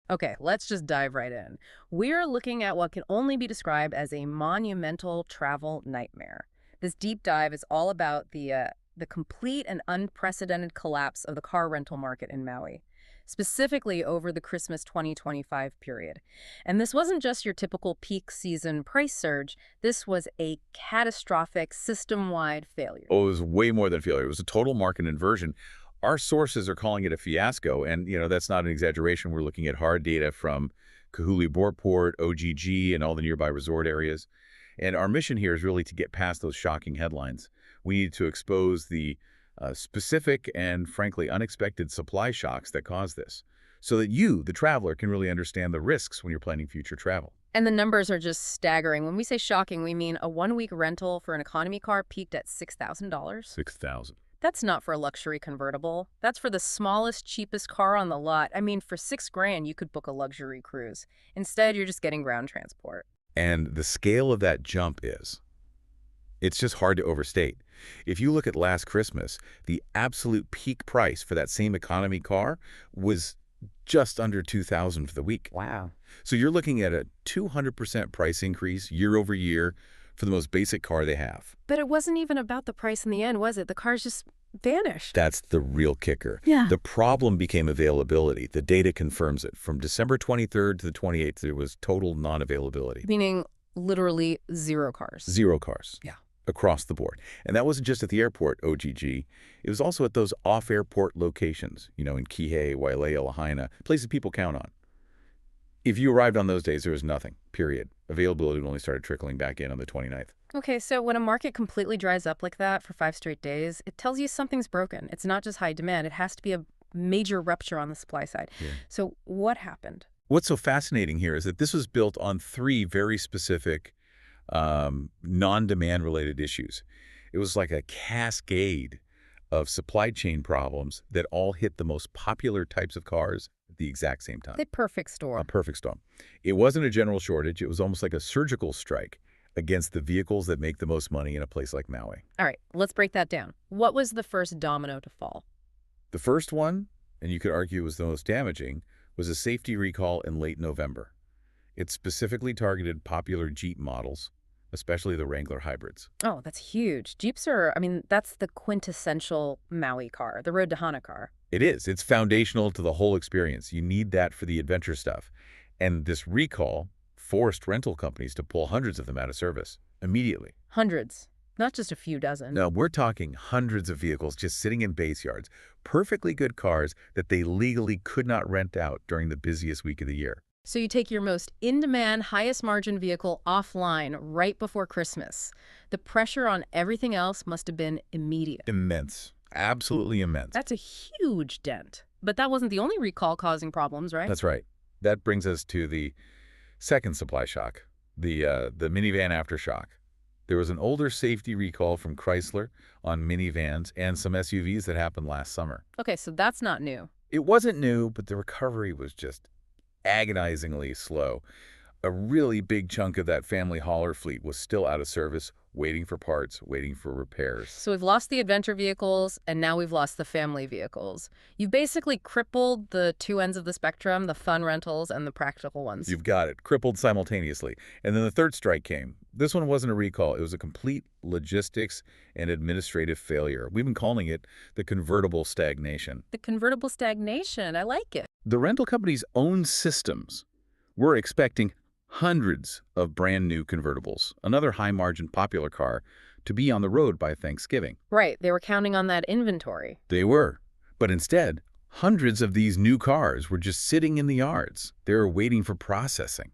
Okay, let's just dive right in. We're looking at what can only be described as a monumental travel nightmare. This deep dive is all about the complete and unprecedented collapse of the car rental market in Maui, specifically over the Christmas 2025 period. And this wasn't just your typical peak season price surge, this was a catastrophic system-wide failure. Oh, it was way more than failure. It was a total market inversion. Our sources are calling it a fiasco, and that's not an exaggeration. We're looking at hard data from Kahului Boardport, OGG, and all the nearby resort areas. And our mission here is really to get past those shocking headlines. We need to expose the specific and, frankly, unexpected supply shocks that cause this, so that you, the traveler, can really understand the risks when you're planning future travel. And the numbers are just staggering. When we say shocking, we mean a one-week rental for an economy car peaked at $6,000. 6,000. That's not for a luxury convertible. That's for the smallest, cheapest car on the lot. I mean, for 6 grand, you could book a luxury cruise. Instead, you're just getting ground transport. And the scale of that jump it's just hard to overstate. If you look at last Christmas, the absolute peak price for that same economy car was just under 2,000 for the week. Wow. So you're looking at a 200% price increase year over year for the most basic car they have. But it wasn't even about the price in the end, was it? The cars just vanished. That's the real kicker. Yeah. The problem became availability. The data confirms it. From December 23rd to the 28th, there was total non-availability. Meaning literally zero cars. Zero cars. Yeah. Across the board. And that wasn't just at the airport, OGG. It was also at those off-airport locations, in Kihei, Wailea, Lahaina, places people count on. If you arrived on those days, there was nothing, period. Availability only started trickling back in on the 29th. Okay, so when a market completely dries up like that for 5 straight days, it tells you something's broken. It's not just high demand. It has to be a major rupture on the supply side. Yeah. So what happened? What's so fascinating here is that this was built on three very specific non-demand related issues. It was like a cascade of supply chain problems that all hit the most popular types of cars at the exact same time. The perfect A storm. perfect storm. It wasn't a general shortage. It was almost like a surgical strike against the vehicles that make the most money in a place like Maui. All right, let's break that down. What was the first domino to fall? The first one, and you could argue was the most damaging, was a safety recall in late November. It specifically targeted popular Jeep models, especially the Wrangler hybrids. Oh, that's huge. Jeeps are, I mean, that's the quintessential Maui car, the Road to Hana car. It is. It's foundational to the whole experience. You need that for the adventure stuff. And this recall forced rental companies to pull hundreds of them out of service immediately. Hundreds, not just a few dozen. Now, we're talking hundreds of vehicles just sitting in base yards, perfectly good cars that they legally could not rent out during the busiest week of the year. So you take your most in-demand, highest-margin vehicle offline right before Christmas. The pressure on everything else must have been immediate. Immense. Absolutely immense. That's a huge dent. But that wasn't the only recall causing problems, right? That's right. That brings us to the second supply shock, the minivan aftershock. There was an older safety recall from Chrysler on minivans and some SUVs that happened last summer. Okay, so that's not new. It wasn't new, but the recovery was just agonizingly slow. A really big chunk of that family hauler fleet was still out of service, waiting for parts, waiting for repairs. So we've lost the adventure vehicles, and now we've lost the family vehicles. You've basically crippled the two ends of the spectrum, the fun rentals and the practical ones. You've got it, crippled simultaneously. And then the third strike came. This one wasn't a recall. It was a complete logistics and administrative failure. We've been calling it the convertible stagnation. The convertible stagnation, I like it. The rental company's own systems were expecting hundreds of brand new convertibles, another high-margin popular car, to be on the road by Thanksgiving. Right, they were counting on that inventory. They were. But instead, hundreds of these new cars were just sitting in the yards. They were waiting for processing.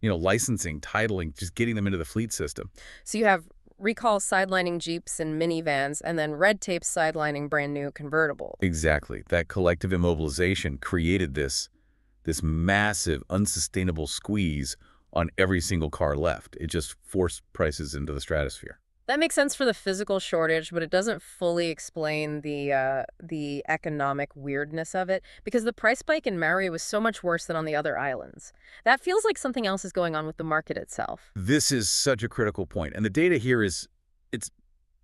Licensing, titling, just getting them into the fleet system. So you have recalls sidelining Jeeps and minivans, and then red tape sidelining brand new convertibles. Exactly. That collective immobilization created this massive, unsustainable squeeze on every single car left. It just forced prices into the stratosphere. That makes sense for the physical shortage, but it doesn't fully explain the economic weirdness of it, because the price spike in Maui was so much worse than on the other islands. That feels like something else is going on with the market itself. This is such a critical point, and the data here it's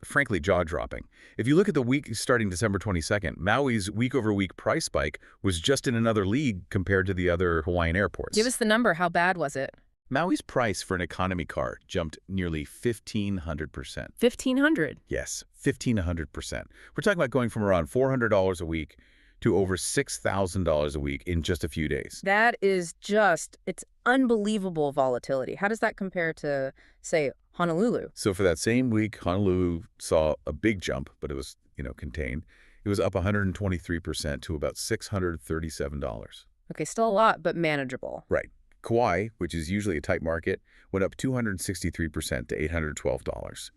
frankly jaw-dropping. If you look at the week starting December 22nd, Maui's week-over-week price spike was just in another league compared to the other Hawaiian Give airports. us the number. How bad was it? Maui's price for an economy car jumped nearly 1,500%. 1,500. Yes, 1,500%. We're talking about going from around $400 a week to over $6,000 a week in just a few days. That is just, it's unbelievable volatility. How does that compare to, say, Honolulu? So for that same week, Honolulu saw a big jump, but it was, contained. It was up 123% to about $637. Okay, still a lot, but manageable. Right. Kauai, which is usually a tight market, went up 263% to $812.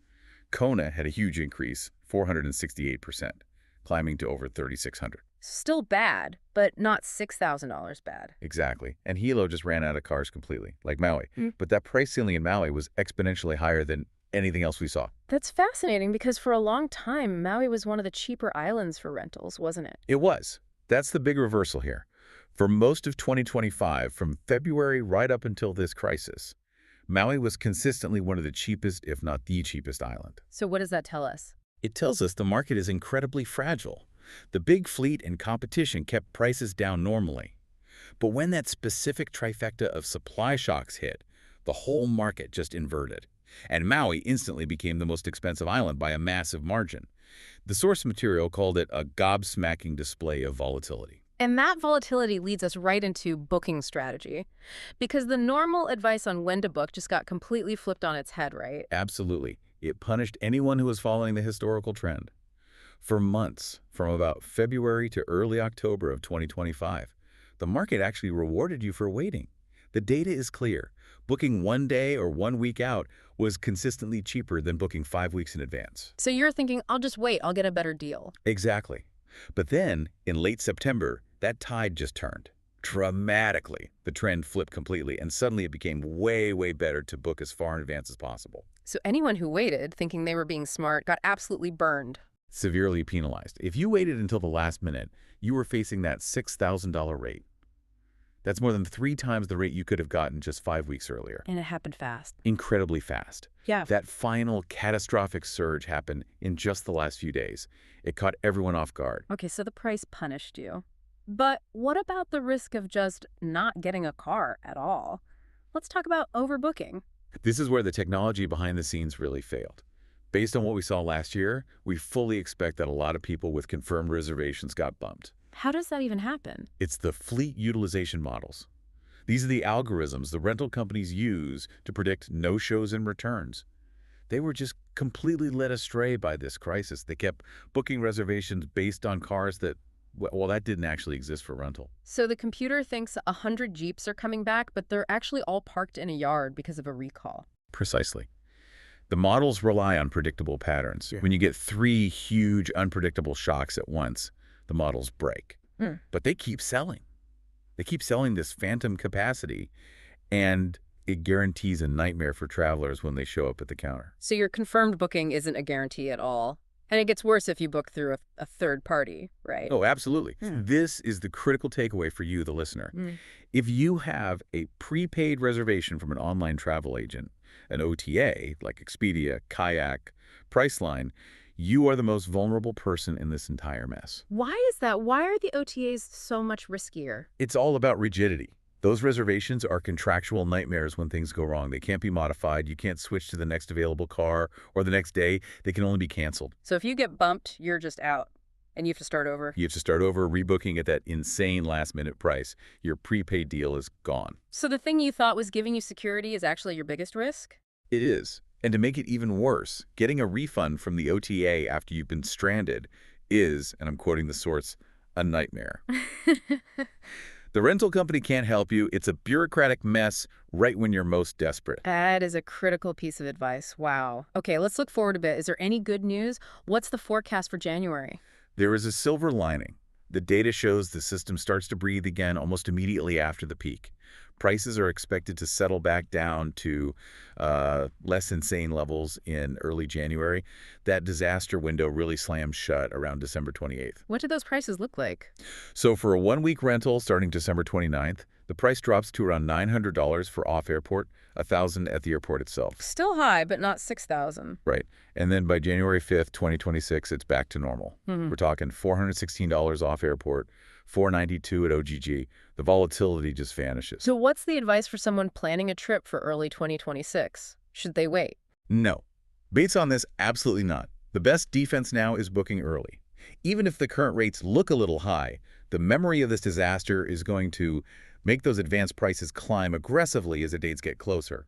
Kona had a huge increase, 468%, climbing to over $3,600. Still bad, but not $6,000 bad. Exactly. And Hilo just ran out of cars completely, like Maui. Mm. But that price ceiling in Maui was exponentially higher than anything else we saw. That's fascinating because for a long time, Maui was one of the cheaper islands for rentals, wasn't it? It was. That's the big reversal here. For most of 2025, from February right up until this crisis, Maui was consistently one of the cheapest, if not the cheapest island. So what does that tell us? It tells us the market is incredibly fragile. The big fleet and competition kept prices down normally. But when that specific trifecta of supply shocks hit, the whole market just inverted. And Maui instantly became the most expensive island by a massive margin. The source material called it a gobsmacking display of volatility. And that volatility leads us right into booking strategy. Because the normal advice on when to book just got completely flipped on its head, right? Absolutely. It punished anyone who was following the historical trend. For months, from about February to early October of 2025, the market actually rewarded you for waiting. The data is clear. Booking one day or 1 week out was consistently cheaper than booking 5 weeks in advance. So you're thinking, I'll just wait, I'll get a better deal. Exactly. But then, in late September, that tide just turned. Dramatically, the trend flipped completely, and suddenly it became way, way better to book as far in advance as possible. So anyone who waited, thinking they were being smart, got absolutely burned. Severely penalized. If you waited until the last minute, you were facing that $6,000 rate. That's more than 3 times the rate you could have gotten just 5 weeks earlier. And it happened fast. Incredibly fast. Yeah. That final catastrophic surge happened in just the last few days. It caught everyone off guard. Okay, so the price punished you. But what about the risk of just not getting a car at all? Let's talk about overbooking. This is where the technology behind the scenes really failed. Based on what we saw last year, we fully expect that a lot of people with confirmed reservations got bumped. How does that even happen? It's the fleet utilization models. These are the algorithms the rental companies use to predict no-shows and returns. They were just completely led astray by this crisis. They kept booking reservations based on cars that, well, that didn't actually exist for rental. So the computer thinks 100 Jeeps are coming back, but they're actually all parked in a yard because of a recall. Precisely. The models rely on predictable patterns. Yeah. When you get 3 huge unpredictable shocks at once, the models break. But they keep selling. They keep selling this phantom capacity, and it guarantees a nightmare for travelers when they show up at the counter. So your confirmed booking isn't a guarantee at all. And it gets worse if you book through a third party, right? Oh, absolutely. This is the critical takeaway for you, the listener. If you have a prepaid reservation from an online travel agent, an OTA like Expedia, Kayak, Priceline, you are the most vulnerable person in this entire mess. Why is that? Why are the OTAs so much riskier? It's all about rigidity. Those reservations are contractual nightmares when things go wrong. They can't be modified. You can't switch to the next available car or the next day. They can only be canceled. So if you get bumped, you're just out and you have to start over. You have to start over, rebooking at that insane last-minute price. Your prepaid deal is gone. So the thing you thought was giving you security is actually your biggest risk? It is. And to make it even worse, getting a refund from the OTA after you've been stranded is, and I'm quoting the source, a nightmare. The rental company can't help you. It's a bureaucratic mess right when you're most desperate. That is a critical piece of advice. Wow. Okay, let's look forward a bit. Is there any good news? What's the forecast for January? There is a silver lining. The data shows the system starts to breathe again almost immediately after the peak. Prices are expected to settle back down to less insane levels in early January. That disaster window really slams shut around December 28th. What do those prices look like? So for a 1-week rental starting December 29th, The price drops to around $900 for off-airport, 1,000 at the airport itself. Still high, but not 6,000. Right. And then by January 5th, 2026, it's back to normal. Hmm. We're talking $416 off-airport, $492 at OGG. The volatility just vanishes. So what's the advice for someone planning a trip for early 2026? Should they wait? No. Based on this, absolutely not. The best defense now is booking early. Even if the current rates look a little high, the memory of this disaster is going to make those advanced prices climb aggressively as the dates get closer.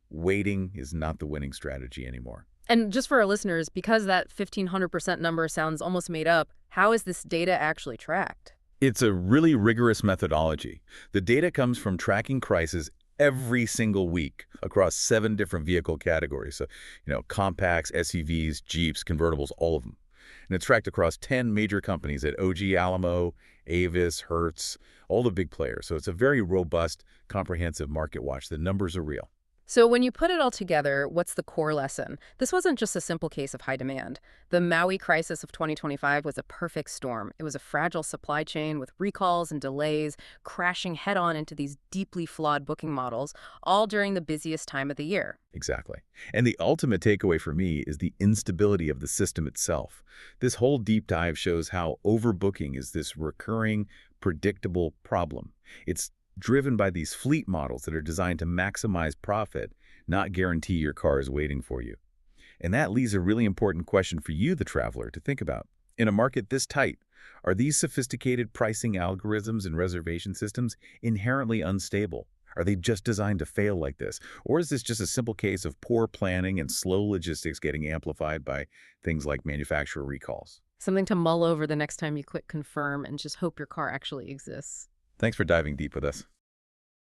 Waiting is not the winning strategy anymore. And just for our listeners, because that 1,500% number sounds almost made up, how is this data actually tracked? It's a really rigorous methodology. The data comes from tracking prices every single week across 7 different vehicle categories. So, compacts, SUVs, Jeeps, convertibles, all of them. And it's tracked across 10 major companies at OG Alamo, Avis, Hertz, all the big players. So it's a very robust, comprehensive market watch. The numbers are real. So when you put it all together, what's the core lesson? This wasn't just a simple case of high demand. The Maui crisis of 2025 was a perfect storm. It was a fragile supply chain with recalls and delays, crashing head-on into these deeply flawed booking models, all during the busiest time of the year. Exactly. And the ultimate takeaway for me is the instability of the system itself. This whole deep dive shows how overbooking is this recurring, predictable problem. It's driven by these fleet models that are designed to maximize profit, not guarantee your car is waiting for you. And that leaves a really important question for you, the traveler, to think about. In a market this tight, are these sophisticated pricing algorithms and reservation systems inherently unstable? Are they just designed to fail like this? Or is this just a simple case of poor planning and slow logistics getting amplified by things like manufacturer recalls? Something to mull over the next time you click confirm and just hope your car actually exists. Thanks for diving deep with us.